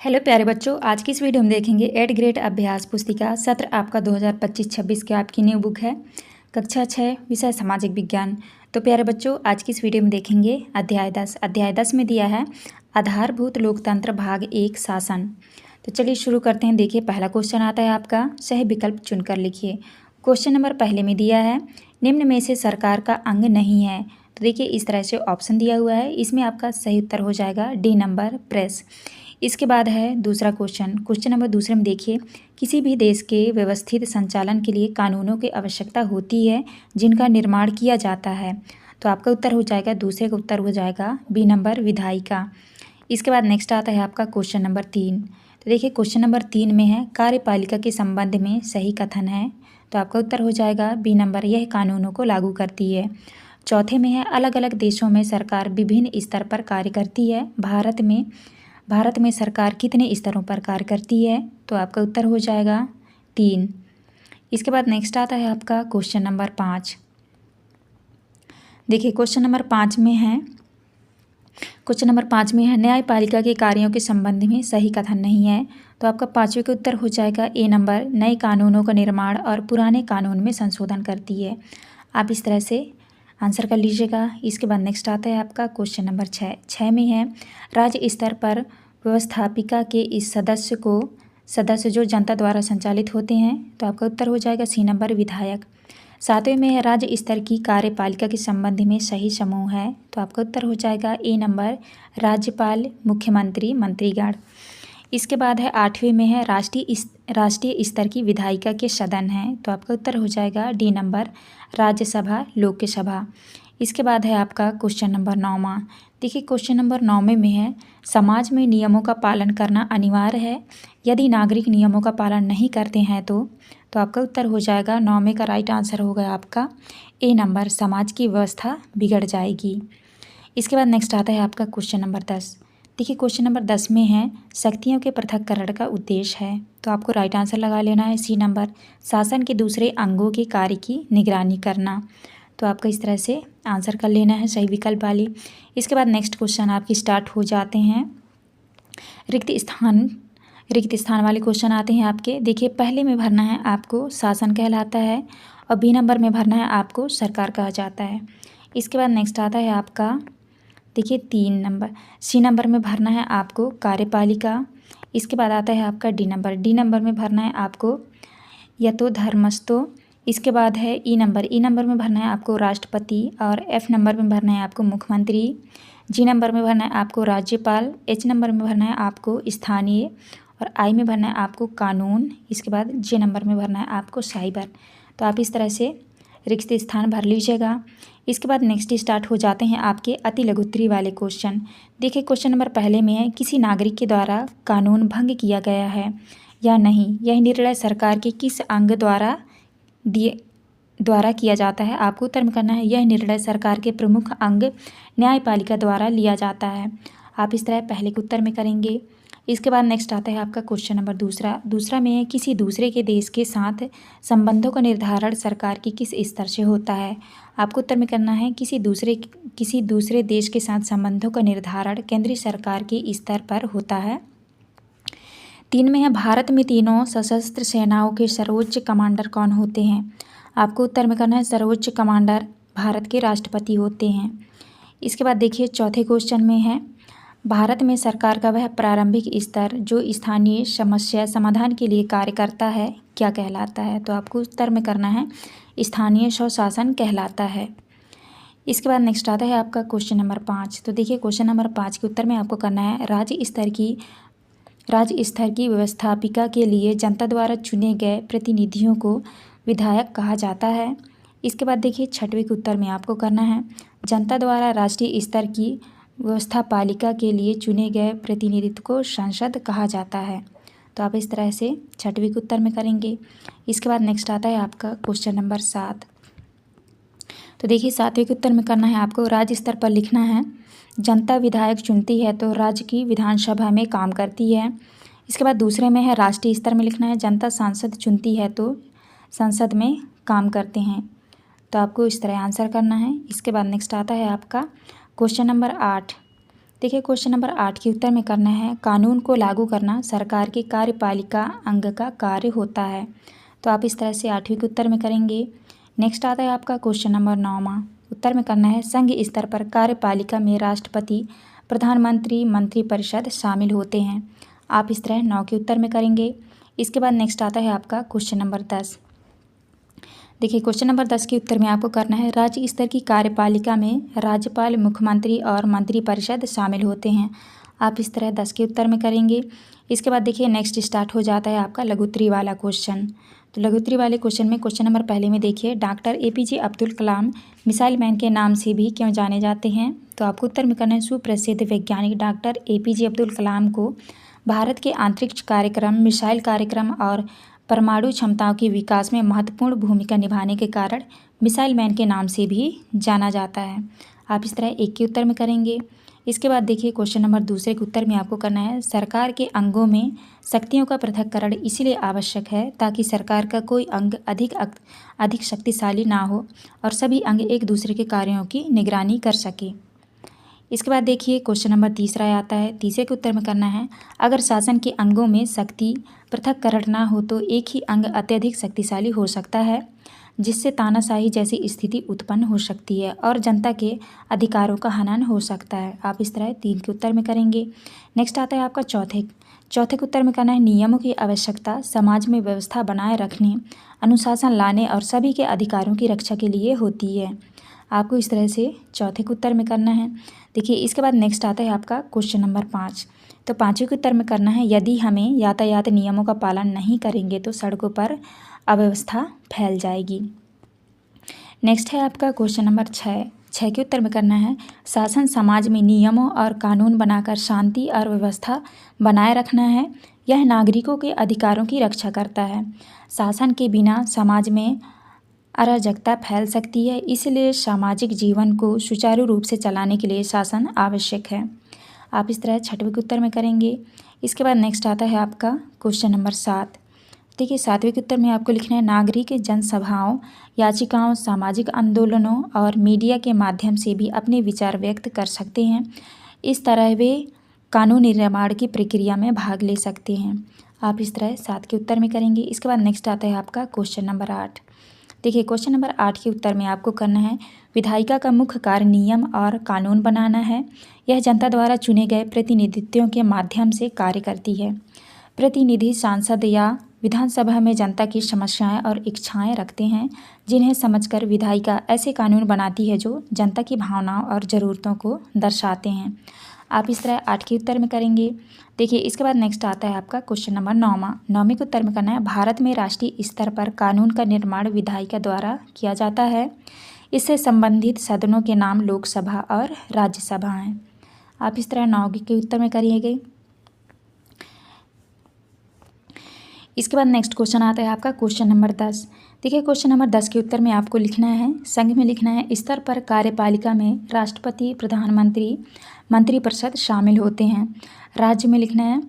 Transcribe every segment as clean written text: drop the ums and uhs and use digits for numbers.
Hello प्यारे बच्चों, आज की इस वीडियो में देखेंगे 8 ग्रेड अभ्यास पुस्तिका सत्र आपका 2025-26 की आपकी न्यू बुक है। कक्षा 6 विषय सामाजिक विज्ञान। तो प्यारे बच्चों, आज की इस वीडियो में देखेंगे अध्याय 10 में दिया है आधारभूत लोकतंत्र भाग 1 शासन। तो चलिए शुरू करते हैं। देखिए, पहला क्वेश्चन आता है आपका, सही विकल्प चुनकर लिखिए। क्वेश्चन नंबर पहले में दिया है निम्न में से सरकार का अंग नहीं है। तो देखिए, इस तरह से ऑप्शन दिया हुआ है, इसमें आपका सही उत्तर हो जाएगा डी नंबर प्रेस। इसके बाद है दूसरा क्वेश्चन नंबर दूसरे में देखिए, किसी भी देश के व्यवस्थित संचालन के लिए कानूनों की आवश्यकता होती है जिनका निर्माण किया जाता है। तो आपका उत्तर हो जाएगा, दूसरे का उत्तर हो जाएगा बी नंबर विधायिका। इसके बाद नेक्स्ट आता है आपका क्वेश्चन नंबर 3। तो देखिए, क्वेश्चन नंबर 3 में है कार्यपालिका के संबंध में सही कथन है। तो आपका उत्तर हो जाएगा बी नंबर, यह कानूनों को लागू करती है। चौथे में है अलग अलग देशों में सरकार विभिन्न स्तर पर कार्य करती है। भारत में सरकार कितने स्तरों पर कार्य करती है। तो आपका उत्तर हो जाएगा 3। इसके बाद नेक्स्ट आता है आपका क्वेश्चन नंबर 5। देखिए, क्वेश्चन नंबर 5 में है न्यायपालिका के कार्यों के संबंध में सही कथन नहीं है। तो आपका पाँचवें का उत्तर हो जाएगा ए नंबर, नए कानूनों का निर्माण और पुराने कानून में संशोधन करती है। आप इस तरह से आंसर कर लीजिएगा। इसके बाद नेक्स्ट आता है आपका क्वेश्चन नंबर 6 में है राज्य स्तर पर व्यवस्थापिका के इस सदस्य जो जनता द्वारा संचालित होते हैं। तो आपका उत्तर हो जाएगा सी नंबर विधायक। 7वें में है राज्य स्तर की कार्यपालिका के संबंध में सही समूह है। तो आपका उत्तर हो जाएगा ए नंबर, राज्यपाल, मुख्यमंत्री, मंत्रीगण। इसके बाद है 8वें में है राष्ट्रीय स्तर की विधायिका के सदन हैं। तो आपका उत्तर हो जाएगा डी नंबर, राज्यसभा, लोकसभा। इसके बाद है आपका क्वेश्चन नंबर 9। देखिए, क्वेश्चन नंबर 9 में है समाज में नियमों का पालन करना अनिवार्य है, यदि नागरिक नियमों का पालन नहीं करते हैं तो आपका उत्तर हो जाएगा 9 का राइट आंसर होगा आपका ए नंबर, समाज की व्यवस्था बिगड़ जाएगी। इसके बाद नेक्स्ट आता है आपका क्वेश्चन नंबर 10। देखिए, क्वेश्चन नंबर 10 में है शक्तियों के पृथक्करण का उद्देश्य है। तो आपको राइट आंसर लगा लेना है सी नंबर, शासन के दूसरे अंगों के कार्य की निगरानी करना। तो आपका इस तरह से आंसर कर लेना है सही विकल्प वाली। इसके बाद नेक्स्ट क्वेश्चन आपकी स्टार्ट हो जाते हैं। रिक्त स्थान वाले क्वेश्चन आते हैं आपके। देखिए, पहले में भरना है आपको शासन कहलाता है और बी नंबर में भरना है आपको सरकार कहा जाता है। इसके बाद नेक्स्ट आता है आपका, देखिए 3 नंबर, सी नंबर में भरना है आपको कार्यपालिका। इसके बाद आता है आपका डी नंबर में भरना है आपको यतो धर्मस्थो। इसके बाद है ई नंबर में भरना है आपको राष्ट्रपति और एफ नंबर में भरना है आपको मुख्यमंत्री। जी नंबर में भरना है आपको राज्यपाल। एच नंबर में भरना है आपको स्थानीय और आई में भरना है आपको कानून। इसके बाद जे नंबर में भरना है आपको साइबर। तो आप इस तरह से रिक्त स्थान भर लीजिएगा। इसके बाद नेक्स्ट स्टार्ट हो जाते हैं आपके अति लघुत्तरी वाले क्वेश्चन। देखिए, क्वेश्चन नंबर पहले में है किसी नागरिक के द्वारा कानून भंग किया गया है या नहीं, यह निर्णय सरकार के किस अंग द्वारा किया जाता है। आपको उत्तर में करना है यह निर्णय सरकार के प्रमुख अंग न्यायपालिका द्वारा लिया जाता है। आप इस तरह पहले के उत्तर में करेंगे। इसके बाद नेक्स्ट आता है आपका क्वेश्चन नंबर दूसरा में है किसी दूसरे के देश के साथ संबंधों का निर्धारण सरकार की किस स्तर से होता है। आपको उत्तर में करना है किसी दूसरे देश के साथ संबंधों का निर्धारण केंद्रीय सरकार के स्तर पर होता है। 3 में है भारत में तीनों सशस्त्र सेनाओं के सर्वोच्च कमांडर कौन होते हैं। आपको उत्तर में करना है सर्वोच्च कमांडर भारत के राष्ट्रपति होते हैं। इसके बाद देखिए, चौथे क्वेश्चन में है भारत में सरकार का वह प्रारंभिक स्तर जो स्थानीय समस्या समाधान के लिए कार्य करता है क्या कहलाता है। तो आपको उत्तर में करना है स्थानीय स्वशासन कहलाता है। इसके बाद नेक्स्ट आता है आपका क्वेश्चन नंबर 5। तो देखिए, क्वेश्चन नंबर 5 के उत्तर में आपको करना है राज्य स्तर की व्यवस्थापिका के लिए जनता द्वारा चुने गए प्रतिनिधियों को विधायक कहा जाता है। इसके बाद देखिए, 6वें के उत्तर में आपको करना है जनता द्वारा राष्ट्रीय स्तर की व्यवस्थापालिका के लिए चुने गए प्रतिनिधित्व को संसद कहा जाता है। तो आप इस तरह से 6वें के उत्तर में करेंगे। इसके बाद नेक्स्ट आता है आपका क्वेश्चन नंबर 7। तो देखिए, 7वें के उत्तर में करना है आपको राज्य स्तर पर लिखना है जनता विधायक चुनती है तो राज्य की विधानसभा में काम करती है। इसके बाद दूसरे में है राष्ट्रीय स्तर में लिखना है जनता सांसद चुनती है तो संसद में काम करते हैं। तो आपको इस तरह आंसर करना है। इसके बाद नेक्स्ट आता है आपका क्वेश्चन नंबर 8। देखिए क्वेश्चन नंबर 8 के उत्तर में करना है, कानून को लागू करना सरकार की कार्यपालिका अंग का कार्य होता है। तो आप इस तरह से 8वीं के उत्तर में करेंगे। नेक्स्ट आता है आपका क्वेश्चन नंबर 9वां। उत्तर में करना है, संघ स्तर पर कार्यपालिका में राष्ट्रपति, प्रधानमंत्री, मंत्रिपरिषद शामिल होते हैं। आप इस तरह 9 के उत्तर में करेंगे। इसके बाद नेक्स्ट आता है आपका क्वेश्चन नंबर 10। देखिए क्वेश्चन नंबर 10 के उत्तर में आपको करना है, राज्य स्तर की कार्यपालिका में राज्यपाल, मुख्यमंत्री और मंत्रिपरिषद शामिल होते हैं। आप इस तरह 10 के उत्तर में करेंगे। इसके बाद देखिए नेक्स्ट स्टार्ट हो जाता है आपका लघुत्तरी वाला क्वेश्चन। तो लघुत्तरी वाले क्वेश्चन में क्वेश्चन नंबर पहले में देखिए, doctor APJ Abdul Kalam missile man के नाम से भी क्यों जाने जाते हैं। तो आपको उत्तर में करना है, सुप्रसिद्ध वैज्ञानिक डॉक्टर APJ अब्दुल कलाम को भारत के अंतरिक्ष कार्यक्रम, मिसाइल कार्यक्रम और परमाणु क्षमताओं के विकास में महत्वपूर्ण भूमिका निभाने के कारण मिसाइल मैन के नाम से भी जाना जाता है। आप इस तरह 1 के उत्तर में करेंगे। इसके बाद देखिए क्वेश्चन नंबर दूसरे के उत्तर में आपको करना है, सरकार के अंगों में शक्तियों का पृथक्करण इसलिए आवश्यक है ताकि सरकार का कोई अंग अधिक शक्तिशाली ना हो और सभी अंग एक दूसरे के कार्यों की निगरानी कर सके। इसके बाद देखिए क्वेश्चन नंबर तीसरा आता है। तीसरे के उत्तर में करना है, अगर शासन के अंगों में शक्ति पृथक्करण ना हो तो एक ही अंग अत्यधिक शक्तिशाली हो सकता है, जिससे तानाशाही जैसी स्थिति उत्पन्न हो सकती है और जनता के अधिकारों का हनन हो सकता है। आप इस तरह 3 के उत्तर में करेंगे। नेक्स्ट आता है आपका चौथे के उत्तर में करना है, नियमों की आवश्यकता समाज में व्यवस्था बनाए रखने, अनुशासन लाने और सभी के अधिकारों की रक्षा के लिए होती है। आपको इस तरह से चौथे के उत्तर में करना है। देखिए इसके बाद नेक्स्ट आता है आपका क्वेश्चन नंबर 5। तो 5वें के उत्तर में करना है, यदि हमें यातायात नियमों का पालन नहीं करेंगे तो सड़कों पर अव्यवस्था फैल जाएगी। नेक्स्ट है आपका क्वेश्चन नंबर 6 के उत्तर में करना है, शासन समाज में नियमों और कानून बनाकर शांति और व्यवस्था बनाए रखना है। यह नागरिकों के अधिकारों की रक्षा करता है। शासन के बिना समाज में अराजकता फैल सकती है, इसलिए सामाजिक जीवन को सुचारू रूप से चलाने के लिए शासन आवश्यक है। आप इस तरह 6वें के उत्तर में करेंगे। इसके बाद नेक्स्ट आता है आपका क्वेश्चन नंबर 7। देखिए 7वें के उत्तर में आपको लिखना है, नागरिक जनसभाओं, याचिकाओं, सामाजिक आंदोलनों और मीडिया के माध्यम से भी अपने विचार व्यक्त कर सकते हैं। इस तरह वे कानून निर्माण की प्रक्रिया में भाग ले सकते हैं। आप इस तरह 7 के उत्तर में करेंगे। इसके बाद नेक्स्ट आता है आपका क्वेश्चन नंबर 8। देखिए क्वेश्चन नंबर 8 के उत्तर में आपको करना है, विधायिका का मुख्य कार्य नियम और कानून बनाना है। यह जनता द्वारा चुने गए प्रतिनिधित्वों के माध्यम से कार्य करती है। प्रतिनिधि सांसद या विधानसभा में जनता की समस्याएं और इच्छाएं रखते हैं, जिन्हें समझकर विधायिका ऐसे कानून बनाती है जो जनता की भावनाओं और ज़रूरतों को दर्शाते हैं। आप इस तरह 8 के उत्तर में करेंगे। देखिए इसके बाद नेक्स्ट आता है आपका क्वेश्चन नंबर 9वें के उत्तर में करना है, भारत में राष्ट्रीय स्तर पर कानून का निर्माण विधायिका द्वारा किया जाता है। इससे संबंधित सदनों के नाम लोकसभा और राज्यसभा हैं। आप इस तरह 9 के उत्तर में करिएगा। इसके बाद नेक्स्ट क्वेश्चन आता है आपका क्वेश्चन नंबर 10। देखिए क्वेश्चन नंबर 10 के उत्तर में आपको लिखना है, संघ में लिखना है, स्तर पर कार्यपालिका में राष्ट्रपति, प्रधानमंत्री, मंत्रिपरिषद शामिल होते हैं। राज्य में लिखना है,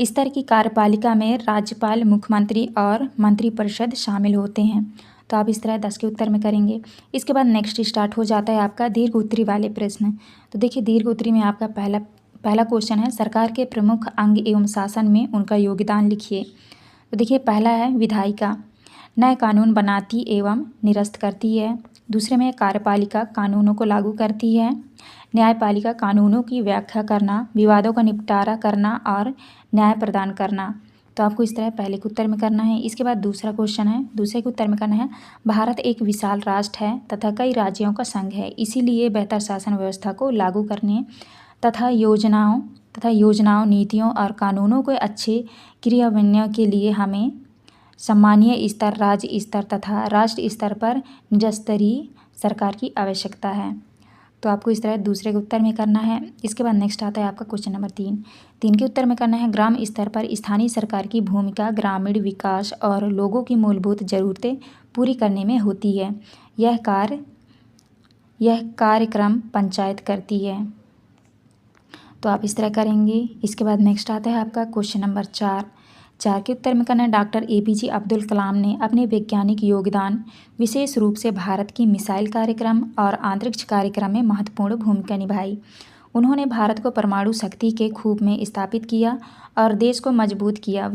स्तर की कार्यपालिका में राज्यपाल, मुख्यमंत्री और मंत्रिपरिषद शामिल होते हैं। तो आप इस तरह 10 के उत्तर में करेंगे। इसके बाद नेक्स्ट स्टार्ट हो जाता है आपका दीर्घ उत्तरी वाले प्रश्न। तो देखिए दीर्घ उत्तरी में आपका पहला क्वेश्चन है, सरकार के प्रमुख अंग एवं शासन में उनका योगदान लिखिए। तो देखिए पहला है, विधायिका नए कानून बनाती एवं निरस्त करती है। दूसरे में कार्यपालिका कानूनों को लागू करती है। न्यायपालिका कानूनों की व्याख्या करना, विवादों का निपटारा करना और न्याय प्रदान करना। तो आपको इस तरह पहले के उत्तर में करना है। इसके बाद दूसरा क्वेश्चन है, दूसरे के उत्तर में करना है, भारत एक विशाल राष्ट्र है तथा कई राज्यों का संघ है, इसीलिए बेहतर शासन व्यवस्था को लागू करने तथा योजनाओं, नीतियों और कानूनों के अच्छे क्रियान्वयन के लिए हमें सम्मानीय स्तर, राज्य स्तर तथा राष्ट्र स्तर पर निजस्तरीय सरकार की आवश्यकता है। तो आपको इस तरह दूसरे के उत्तर में करना है। इसके बाद नेक्स्ट आता है आपका क्वेश्चन नंबर 3 के उत्तर में करना है, ग्राम स्तर पर स्थानीय सरकार की भूमिका ग्रामीण विकास और लोगों की मूलभूत ज़रूरतें पूरी करने में होती है। यह कार्यक्रम पंचायत करती है। तो आप इस तरह करेंगे। इसके बाद नेक्स्ट आता है आपका क्वेश्चन नंबर 4 के उत्तर में करना है, डॉक्टर APJ अब्दुल कलाम ने अपने वैज्ञानिक योगदान विशेष रूप से भारत की मिसाइल कार्यक्रम और अंतरिक्ष कार्यक्रम में महत्वपूर्ण भूमिका निभाई। उन्होंने भारत को परमाणु शक्ति के खूब में स्थापित किया और देश को मजबूत किया।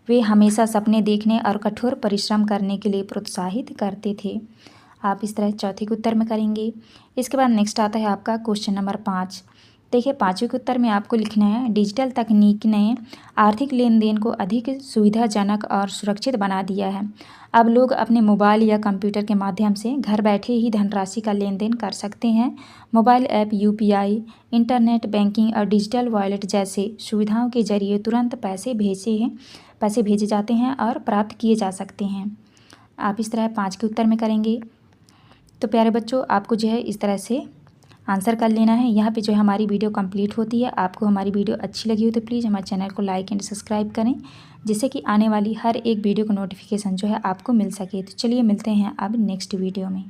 वे हमेशा सपने देखने और कठोर परिश्रम करने के लिए प्रोत्साहित करते थे। आप इस तरह चौथे के उत्तर में करेंगे। इसके बाद नेक्स्ट आता है आपका क्वेश्चन नंबर 5। देखिए 5वें के उत्तर में आपको लिखना है, डिजिटल तकनीक ने आर्थिक लेन देन को अधिक सुविधाजनक और सुरक्षित बना दिया है। अब लोग अपने मोबाइल या कंप्यूटर के माध्यम से घर बैठे ही धनराशि का लेन देन कर सकते हैं। Mobile app, UPI, internet banking और डिजिटल वॉलेट जैसे सुविधाओं के जरिए तुरंत पैसे भेजे जाते हैं और प्राप्त किए जा सकते हैं। आप इस तरह 5 के उत्तर में करेंगे। तो प्यारे बच्चों, आपको जो है इस तरह से आंसर कर लेना है। यहाँ पे जो है हमारी वीडियो कंप्लीट होती है। आपको हमारी वीडियो अच्छी लगी हो तो प्लीज़ हमारे चैनल को लाइक एंड सब्सक्राइब करें, जिससे कि आने वाली हर एक वीडियो का नोटिफिकेशन जो है आपको मिल सके। तो चलिए मिलते हैं अब नेक्स्ट वीडियो में।